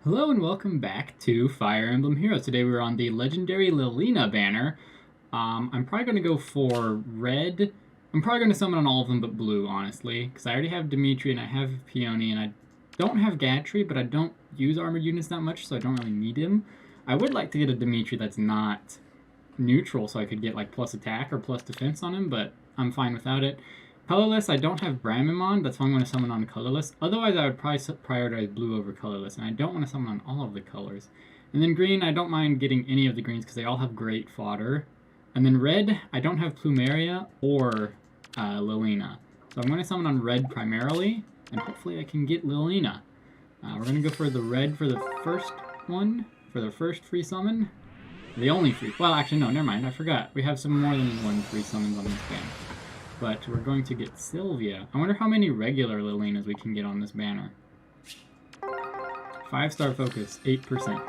Hello and welcome back to Fire Emblem Heroes. Today we're on the Legendary Lilina banner. I'm probably going to go for red. I'm probably going to summon on all of them but blue, honestly. Because I already have Dimitri and I have Peony and I don't have Gatrie, but I don't use armored units that much, so I don't really need him. I would like to get a Dimitri that's not neutral, so I could get like plus attack or plus defense on him, but I'm fine without it. Colorless, I don't have Bramimond, that's why I'm going to summon on colorless. Otherwise, I would probably prioritize blue over colorless, and I don't want to summon on all of the colors. And then green, I don't mind getting any of the greens because they all have great fodder. And then red, I don't have Plumeria or Lilina. So I'm going to summon on red primarily, and hopefully I can get Lilina. We're going to go for the red for the first one, for the first free summon. The only free, well actually no, never mind, I forgot. We have some more than one free summons on this banner. But we're going to get Sylvia. I wonder how many regular Lilinas we can get on this banner. 5-star focus, 8%.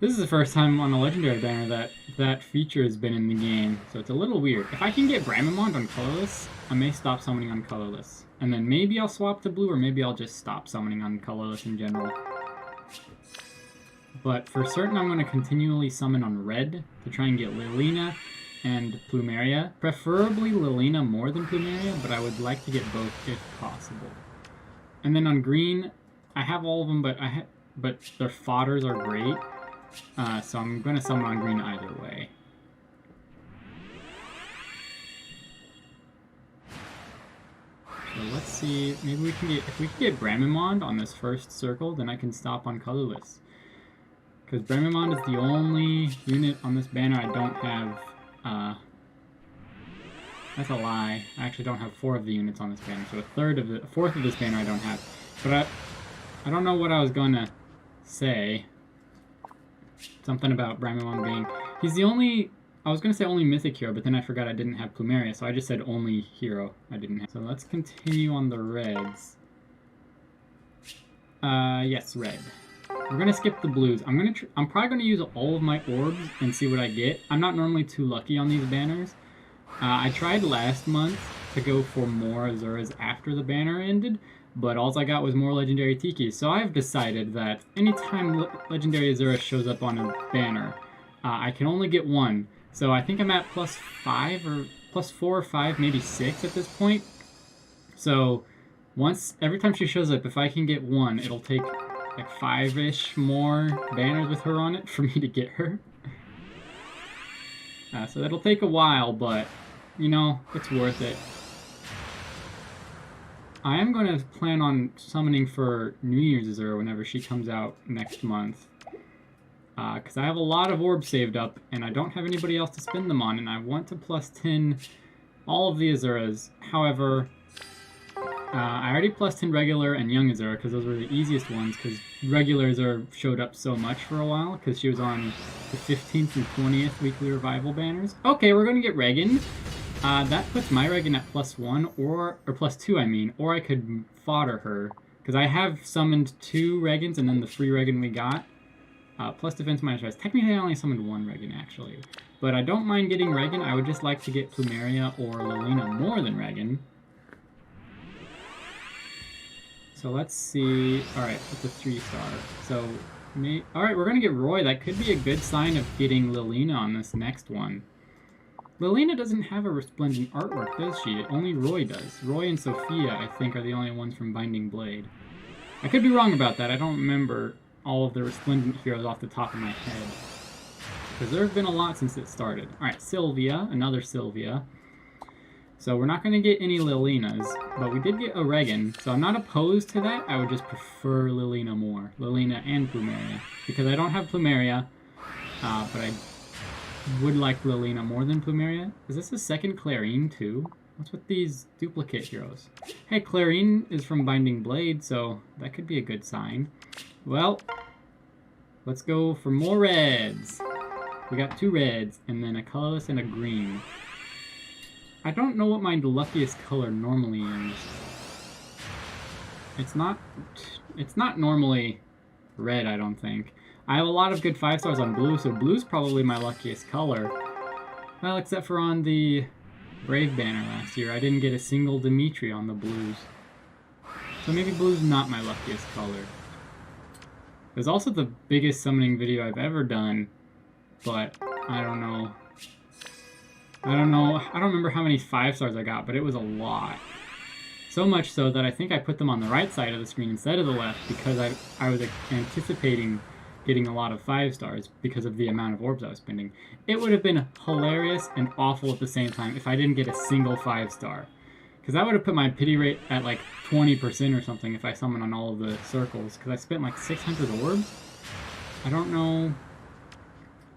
This is the first time on a legendary banner that feature has been in the game, so it's a little weird. If I can get Bramimond on colorless, I may stop summoning on colorless. And then maybe I'll swap to blue, or maybe I'll just stop summoning on colorless in general. But for certain, I'm going to continually summon on red to try and get Lilina and Plumeria. Preferably Lilina more than Plumeria, but I would like to get both if possible. And then on green, I have all of them, but their fodders are great. So I'm going to summon on green either way. So let's see, maybe we can get, if we can get Bramimond on this first circle, then I can stop on colorless. Because Bramimond is the only unit on this banner I don't have. That's a lie. I actually don't have 4 of the units on this banner, so a fourth of this banner I don't have. But I don't know what I was gonna say. Something about Bramimond being, he's the only, I was gonna say only Mythic Hero, but then I forgot I didn't have Plumeria, so I just said only hero I didn't have. So let's continue on the reds. Yes, red. We're gonna skip the blues. I'm probably gonna use all of my orbs and see what I get. I'm not normally too lucky on these banners. I tried last month to go for more Azuras after the banner ended, but all I got was more Legendary Tikis. So I've decided that anytime Legendary Azura shows up on a banner, I can only get one. So I think I'm at +5 or +4 or 5, maybe 6 at this point. So every time she shows up, if I can get one, it'll take like 5-ish more banners with her on it for me to get her. So that'll take a while, but, you know, it's worth it. I am going to plan on summoning for New Year's Azura whenever she comes out next month. Because I have a lot of orbs saved up, and I don't have anybody else to spend them on, and I want to +10 all of the Azuras. However, I already +10 regular and young Azura because those were the easiest ones, because regular Azura showed up so much for a while because she was on the 15th and 20th weekly revival banners. Okay, we're going to get Reginn. That puts my Reginn at +1 or +2, I mean, or I could fodder her because I have summoned 2 Reginns and then the free Reginn we got. Plus defense minus res. Technically I only summoned 1 Reginn actually, but I don't mind getting Reginn. I would just like to get Plumeria or Lilina more than Reginn. So let's see. Alright, it's a 3-star. So, alright, we're going to get Roy. That could be a good sign of getting Lilina on this next one. Lilina doesn't have a resplendent artwork, does she? Only Roy does. Roy and Sophia, I think, are the only ones from Binding Blade. I could be wrong about that. I don't remember all of the resplendent heroes off the top of my head. Because there have been a lot since it started. Alright, Sylvia. Another Sylvia. So we're not going to get any Lilinas, but we did get a Reginn, so I'm not opposed to that. I would just prefer Lilina more. Lilina and Plumeria. Because I don't have Plumeria, but I would like Lilina more than Plumeria. Is this a second Clarine too? What's with these duplicate heroes? Hey, Clarine is from Binding Blade, so that could be a good sign. Well, let's go for more reds. We got 2 reds, and then a colorless and a green. I don't know what my luckiest color normally is. It's not normally red, I don't think. I have a lot of good 5-stars on blue, so blue's probably my luckiest color. Well, except for on the Brave banner last year, I didn't get a single Dimitri on the blues. So maybe blue's not my luckiest color. It was also the biggest summoning video I've ever done, but I don't know. I don't remember how many 5-stars I got, but it was a lot. So much so that I think I put them on the right side of the screen instead of the left because I was anticipating getting a lot of 5-stars because of the amount of orbs I was spending. It would have been hilarious and awful at the same time if I didn't get a single 5-star. Because that would have put my pity rate at like 20% or something if I summoned on all of the circles. Because I spent like 600 orbs. I don't know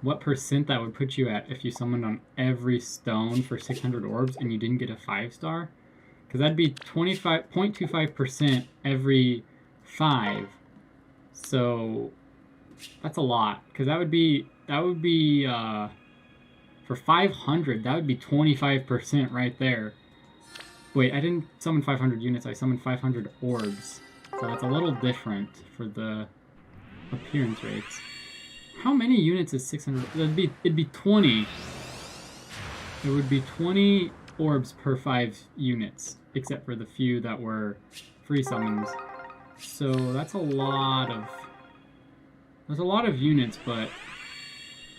what percent that would put you at if you summoned on every stone for 600 orbs and you didn't get a 5-star. Because that'd be 0.25% every 5. So that's a lot. Because that would be for 500, that would be 25% right there. Wait, I didn't summon 500 units, I summoned 500 orbs. So that's a little different for the appearance rates. How many units is 600? It'd be 20. It would be 20 orbs per 5 units, except for the few that were free summons. So that's a lot of... There's a lot of units, but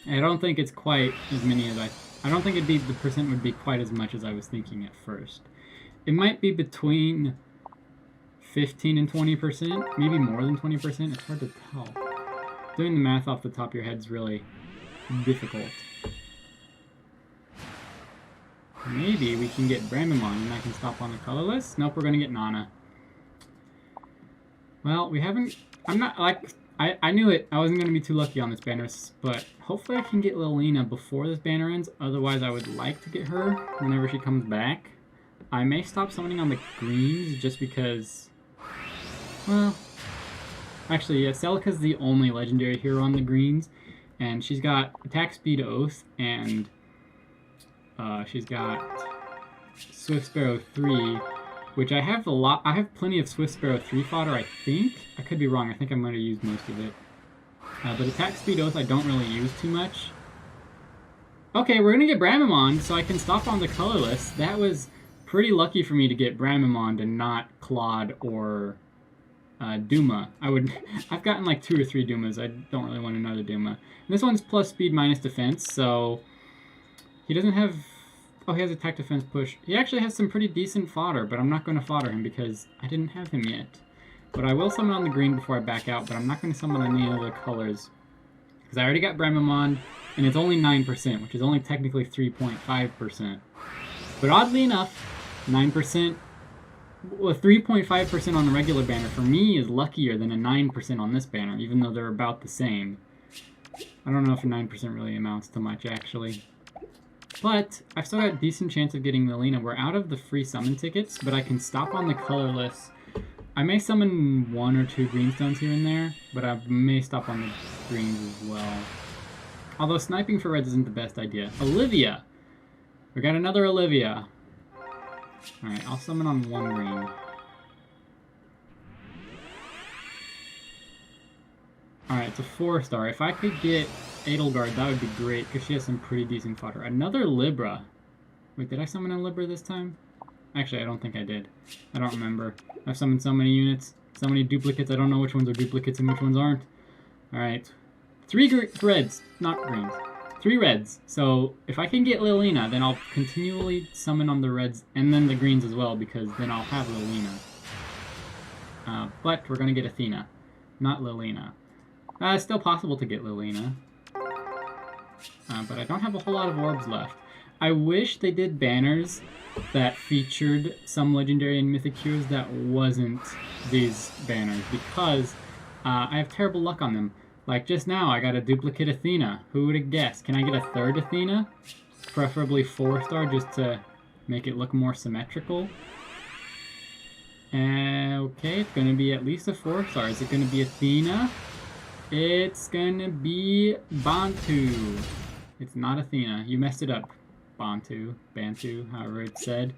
I don't think it's quite as many as I don't think the percent would be quite as much as I was thinking at first. It might be between 15 and 20%, maybe more than 20%. It's hard to tell. Doing the math off the top of your head is really difficult. Maybe we can get Bramimond and I can stop on the colorless. Nope, we're gonna get Nana. Well, we haven't... I'm not like... I knew it. I wasn't going to be too lucky on this banner, but hopefully I can get Lilina before this banner ends. Otherwise, I would like to get her whenever she comes back. I may stop summoning on the greens just because... Well... Actually, yeah, Celica's the only legendary hero on the greens. And she's got attack speed oath, and she's got Swift Sparrow 3, which I have a lot. I have plenty of Swift Sparrow 3 fodder, I think. I could be wrong. I think I'm going to use most of it. But attack speed oath I don't really use too much. Okay, we're going to get Bramimond, so I can stop on the colorless. That was pretty lucky for me to get Bramimond and not Claude or Duma. I've gotten like 2 or 3 Dumas. I don't really want another Duma. And this one's plus speed minus defense, so he doesn't have... Oh, he has attack defense push. He actually has some pretty decent fodder, but I'm not going to fodder him because I didn't have him yet. But I will summon on the green before I back out, but I'm not going to summon on any other colors. Because I already got Bramimond, and it's only 9%, which is only technically 3.5%. But oddly enough, 9%, well, 3.5% on the regular banner for me is luckier than a 9% on this banner, even though they're about the same. I don't know if a 9% really amounts to much, actually. But I've still got a decent chance of getting Lilina. We're out of the free summon tickets, but I can stop on the colorless. I may summon 1 or 2 greenstones here and there, but I may stop on the greens as well. Although sniping for reds isn't the best idea. Olivia! We got another Olivia. Alright, I'll summon on 1 green. Alright, it's a 4-star. If I could get Edelgard, that would be great, because she has some pretty decent fodder. Another Libra. Wait, did I summon a Libra this time? Actually, I don't think I did. I don't remember. I've summoned so many units, so many duplicates, I don't know which ones are duplicates and which ones aren't. Alright. 3 reds, not greens. 3 reds. So, if I can get Lilina, then I'll continually summon on the reds and then the greens as well, because then I'll have Lilina. But we're going to get Athena, not Lilina. It's still possible to get Lilina. But I don't have a whole lot of orbs left. I wish they did banners that featured some legendary and mythic heroes that wasn't these banners, because I have terrible luck on them. Like just now, I got a duplicate Athena. Who would have guessed? Can I get a 3rd Athena? Preferably 4-star, just to make it look more symmetrical. Okay, it's going to be at least a 4-star. Is it going to be Athena? It's going to be Bantu. It's not Athena. You messed it up. Bantu, however it's said.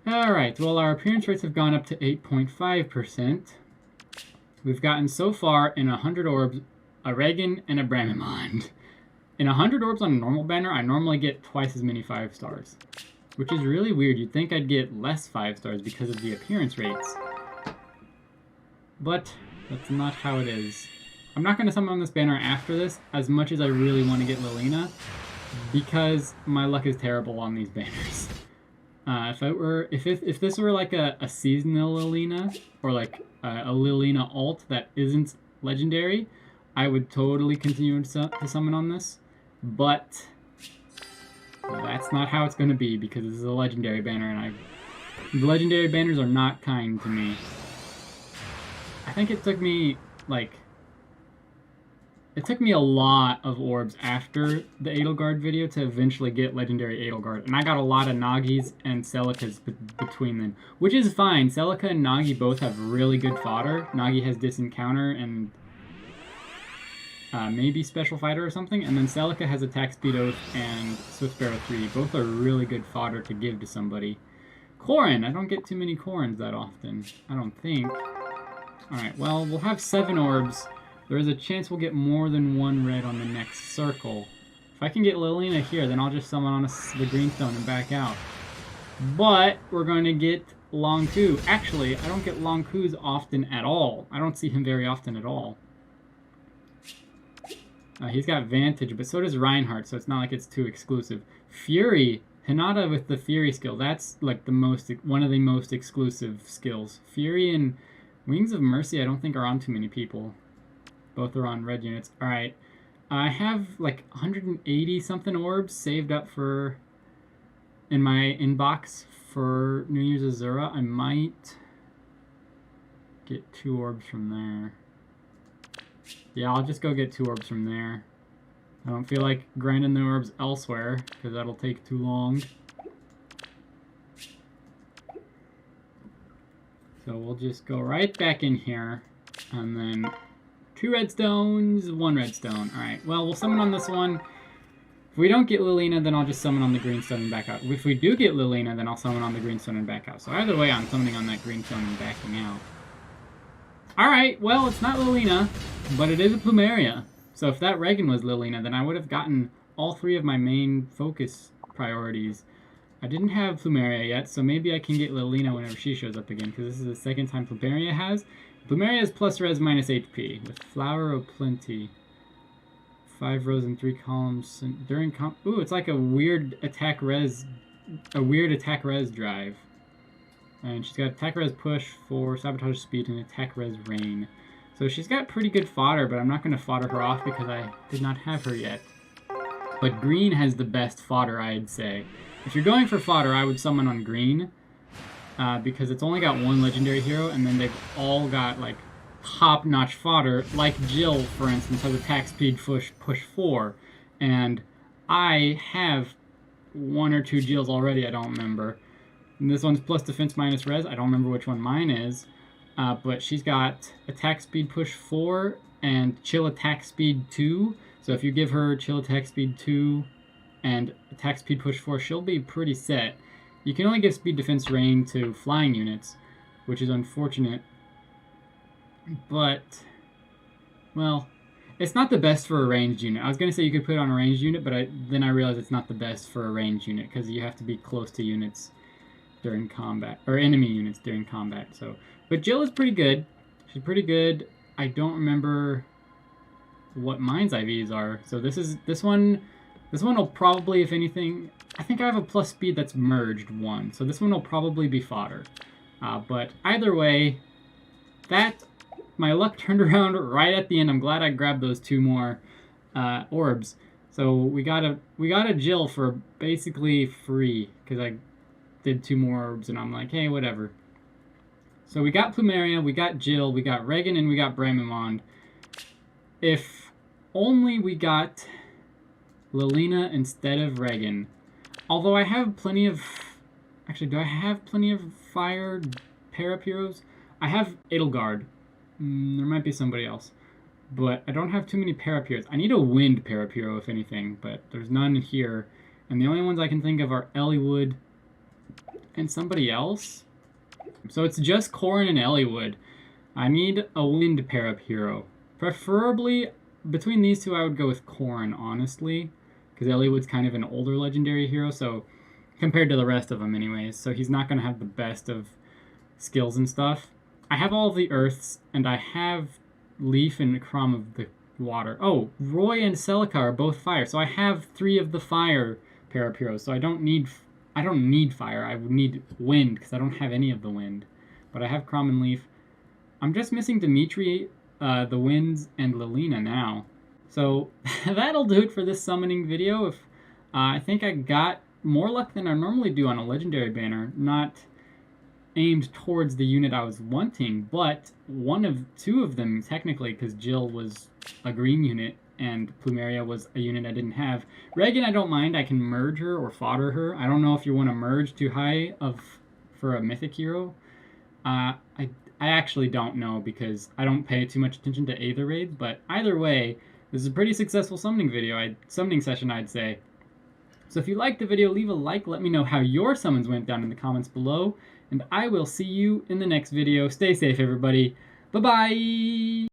Alright, well our appearance rates have gone up to 8.5%. We've gotten so far in 100 orbs, a Reginn and a Bramimond. In 100 orbs on a normal banner, I normally get twice as many 5-stars. Which is really weird. You'd think I'd get less 5-stars because of the appearance rates. But That's not how it is. I'm not going to summon on this banner after this, as much as I really want to get Lilina, because my luck is terrible on these banners. If this were like a seasonal Lilina, or like a Lilina alt that isn't legendary, I would totally continue to summon on this. But that's not how it's going to be, because this is a legendary banner, and the legendary banners are not kind to me. I think it took me, like... It took me a lot of orbs after the Edelgard video to eventually get Legendary Edelgard. And I got a lot of Nagis and Celicas between them. Which is fine. Celica and Nagi both have really good fodder. Nagi has Disencounter and maybe Special Fighter or something. And then Celica has Attack Speed Oath and Swift Sparrow 3. Both are really good fodder to give to somebody. Corrin. I don't get too many Corrins that often. I don't think. Alright, well, we'll have 7 orbs. There is a chance we'll get more than 1 red on the next circle. If I can get Lilina here, then I'll just summon on the greenstone and back out. But we're going to get Long Ku. Actually, I don't get Long Ku's often at all. I don't see him very often at all. He's got Vantage, but so does Reinhardt, so it's not like it's too exclusive. Fury. Hinata with the Fury skill. That's like one of the most exclusive skills. Fury and Wings of Mercy I don't think are on too many people. Both are on red units. Alright. I have like 180 something orbs saved up in my inbox for New Year's Azura. I might get 2 orbs from there. Yeah, I'll just go get 2 orbs from there. I don't feel like grinding the orbs elsewhere, because that'll take too long. So we'll just go right back in here, and then 2 redstones, 1 redstone. Alright, well, we'll summon on this one. If we don't get Lilina, then I'll just summon on the greenstone and back out. If we do get Lilina, then I'll summon on the greenstone and back out. So either way, I'm summoning on that greenstone and backing out. Alright, well, it's not Lilina, but it is a Plumeria. So if that Reginn was Lilina, then I would have gotten all 3 of my main focus priorities. I didn't have Plumeria yet, so maybe I can get Lilina whenever she shows up again, because this is the second time Plumeria has. Plumeria is plus res minus HP, with Flower of Plenty. 5 rows and 3 columns. And during ooh, it's like a weird attack res drive. And she's got attack res push for sabotage speed and attack res rain. So she's got pretty good fodder, but I'm not going to fodder her off because I did not have her yet. But green has the best fodder, I'd say. If you're going for fodder, I would summon on green. Because it's only got 1 legendary hero, and then they've all got like top-notch fodder, like Jill, for instance, has attack speed push 4, and I have 1 or 2 Jills already. I don't remember. And this one's plus defense minus res. I don't remember which one mine is, but she's got attack speed push 4 and chill attack speed 2. So if you give her chill attack speed 2 and attack speed push 4, she'll be pretty set. You can only give speed defense rain to flying units, which is unfortunate. But, well, it's not the best for a ranged unit. I was going to say you could put it on a ranged unit, but then I realized it's not the best for a ranged unit, because you have to be close to units during combat, or enemy units during combat. So, but Jill is pretty good. She's pretty good. I don't remember what mine's IVs are. So this one will probably, if anything, I think I have a plus speed that's merged 1, so this one will probably be fodder. But either way, my luck turned around right at the end. I'm glad I grabbed those 2 more orbs. So we got a Jill for basically free, because I did 2 more orbs, and I'm like, hey, whatever. So we got Plumeria, we got Jill, we got Reginn, and we got Bramimond. If only we got Lilina instead of Reginn. Although I have plenty of... Actually, do I have plenty of fire pair-up heroes? I have Edelgard. There might be somebody else. But I don't have too many pair-up heroes. I need a wind pair-up hero, if anything, but there's none here. And the only ones I can think of are Eliwood and somebody else. So it's just Corrin and Eliwood. I need a wind pair-up hero. Preferably, between these 2, I would go with Corrin, honestly. Because Eliwood's kind of an older legendary hero, so compared to the rest of them anyways, so he's not going to have the best of skills and stuff. I have all the earths, and I have Leaf and Crom of the water. Oh, Roy and Celica are both fire, so I have 3 of the fire pair of heroes. So I don't need fire. I would need wind because I don't have any of the wind, but I have Crom and Leaf. I'm just missing Dimitri, the winds, and Lilina now. So that'll do it for this summoning video. If I think I got more luck than I normally do on a legendary banner, not aimed towards the unit I was wanting, but 2 of them technically, because Jill was a green unit and Plumeria was a unit I didn't have. Reginn, I don't mind. I can merge her or fodder her. I don't know if you want to merge too high for a mythic hero. I actually don't know because I don't pay too much attention to Aether raids, but either way, this is a pretty successful summoning session, I'd say. So if you liked the video, leave a like, let me know how your summons went down in the comments below, and I will see you in the next video. Stay safe, everybody. Bye-bye!